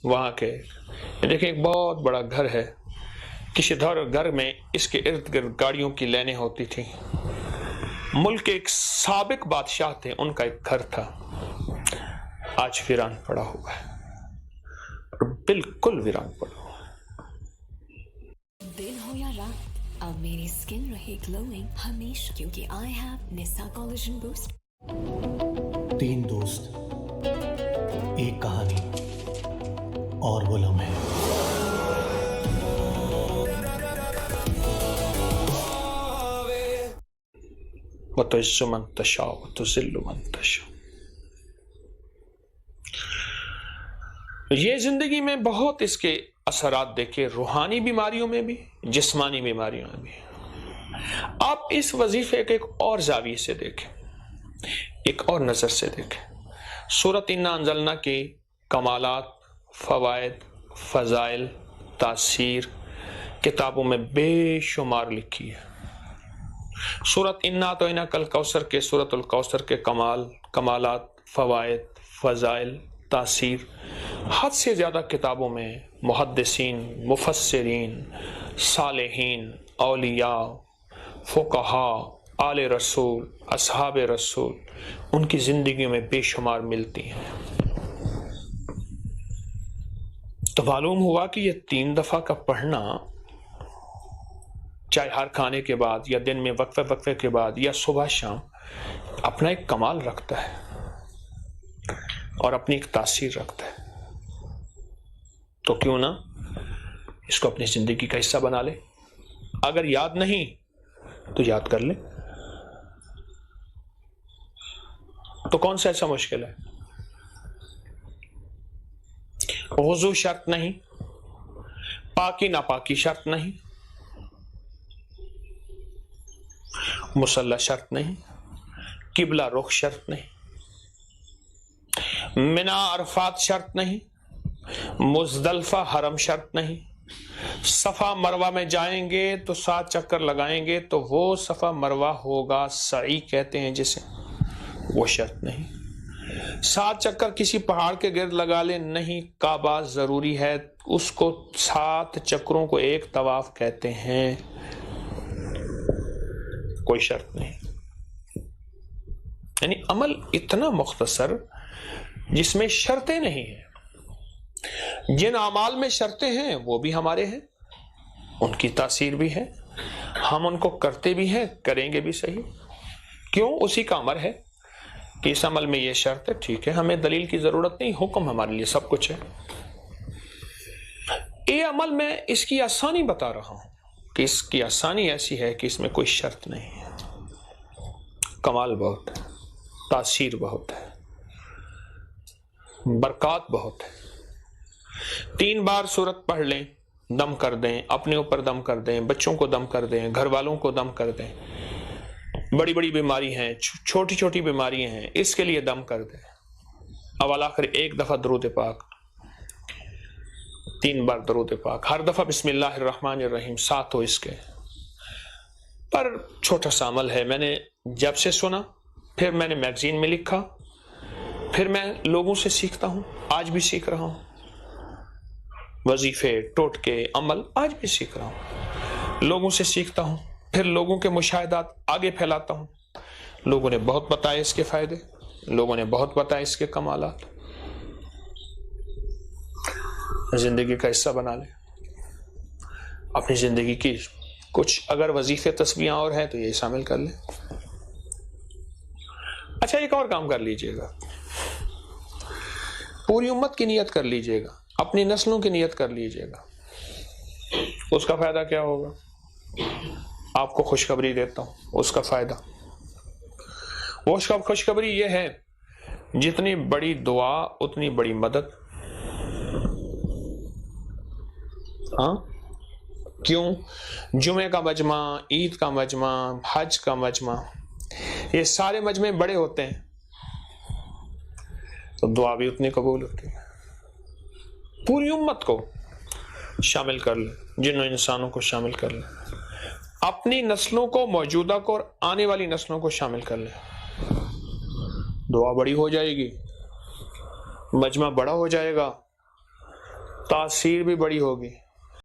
وہاں کے دیکھیں ایک بہت بڑا گھر ہے، کسی گھر میں اس کے ارد گرد گاڑیوں کی لینیں ہوتی تھیں. ملک کے ایک سابق بادشاہ تھے، ان کا ایک گھر تھا، آج ویران پڑا ہوا ہے، بالکل ویران پڑا ہوا ہے. دن ہو یا رات اب میری سکن رہے گلوئنگ ہمیشہ، کیونکہ آئی ہیو نسا کولیجن بوسٹ. 3 دوست، ایک کہانی اور وہ لمحے. وَتُعِزُّ مَن تَشَاءُ وَتُذِلُّ مَن تَشَاءُ. یہ زندگی میں بہت اس کے اثرات دیکھے، روحانی بیماریوں میں بھی، جسمانی بیماریوں میں بھی. آپ اس وظیفے کے ایک اور زاویے سے دیکھیں، ایک اور نظر سے دیکھیں. سورۃ اِنَّا أَنزَلْنَا کے کمالات، فوائد، فضائل، تاثیر کتابوں میں بے شمار لکھی ہے. سورۃ اِنَّا أَعْطَيْنَاكَ الْكَوْثَرَ کے سورۃ الکوثر کے کمالات، فوائد، فضائل، تاثیر حد سے زیادہ کتابوں میں محدثین، مفسرین، صالحین، اولیاء، فقہاء، آل رسول، اصحاب رسول، ان کی زندگیوں میں بے شمار ملتی ہیں. تو معلوم ہوا کہ یہ 3 دفعہ کا پڑھنا، چاہے ہر کھانے کے بعد یا دن میں وقفے کے بعد یا صبح شام، اپنا ایک کمال رکھتا ہے اور اپنی ایک تاثیر رکھتا ہے. تو کیوں نہ اس کو اپنی زندگی کا حصہ بنا لے. اگر یاد نہیں تو یاد کر لے. تو کون سا ایسا مشکل ہے؟ وضو شرط نہیں، پاکی ناپاکی شرط نہیں، مصلی شرط نہیں، قبلہ رخ شرط نہیں، منا عرفات شرط نہیں، مزدلفہ حرم شرط نہیں، صفا مروہ میں جائیں گے تو 7 چکر لگائیں گے تو وہ صفا مروہ ہوگا، سعی کہتے ہیں جسے، وہ شرط نہیں. 7 چکر کسی پہاڑ کے گرد لگا لیں، نہیں، کعبہ ضروری ہے، اس کو 7 چکروں کو ایک طواف کہتے ہیں، کوئی شرط نہیں. یعنی عمل اتنا مختصر جس میں شرطیں نہیں ہیں. جن اعمال میں شرطیں ہیں وہ بھی ہمارے ہیں، ان کی تاثیر بھی ہے، ہم ان کو کرتے بھی ہیں، کریں گے بھی صحیح. کیوں؟ اسی کا امر ہے کہ اس عمل میں یہ شرط ہے، ٹھیک ہے، ہمیں دلیل کی ضرورت نہیں، حکم ہمارے لیے سب کچھ ہے. یہ عمل میں اس کی آسانی بتا رہا ہوں کہ اس کی آسانی ایسی ہے کہ اس میں کوئی شرط نہیں ہے. کمال بہت ہے، تاثیر بہت ہے، برکات بہت ہے. 3 بار سورت پڑھ لیں، دم کر دیں، اپنے اوپر دم کر دیں، بچوں کو دم کر دیں، گھر والوں کو دم کر دیں. بڑی بڑی بیماری ہیں، چھوٹی چھوٹی بیماریاں ہیں، اس کے لیے دم کر دیں. اول آخر 1 دفعہ درود پاک، 3 بار درود پاک، ہر دفعہ بسم اللہ الرحمن الرحیم ساتھ ہو اس کے. پر چھوٹا سا عمل ہے، میں نے جب سے سنا، پھر میں نے میگزین میں لکھا، پھر میں لوگوں سے سیکھتا ہوں، آج بھی سیکھ رہا ہوں. وظیفے، ٹوٹکے، عمل آج بھی سیکھ رہا ہوں، لوگوں سے سیکھتا ہوں، پھر لوگوں کے مشاہدات آگے پھیلاتا ہوں. لوگوں نے بہت بتایا اس کے فائدے، لوگوں نے بہت بتایا اس کے کمالات. زندگی کا حصہ بنا لیں اپنی زندگی کی. کچھ اگر وظیفے تسبیحاں اور ہیں تو یہ شامل کر لیں. اچھا، ایک اور کام کر لیجئے گا، پوری امت کی نیت کر لیجئے گا، اپنی نسلوں کی نیت کر لیجئے گا. اس کا فائدہ کیا ہوگا؟ آپ کو خوشخبری دیتا ہوں اس کا فائدہ. وہ خوشخبری یہ ہے، جتنی بڑی دعا اتنی بڑی مدد. ہاں، کیوں؟ جمعے کا مجمع، عید کا مجمع، حج کا مجمع، یہ سارے مجمع بڑے ہوتے ہیں تو دعا بھی اتنی قبول ہوتی ہے. پوری امت کو شامل کر لیں، جنوں انسانوں کو شامل کر لیں، اپنی نسلوں کو، موجودہ کو اور آنے والی نسلوں کو شامل کر لیں. دعا بڑی ہو جائے گی، مجمع بڑا ہو جائے گا، تاثیر بھی بڑی ہوگی.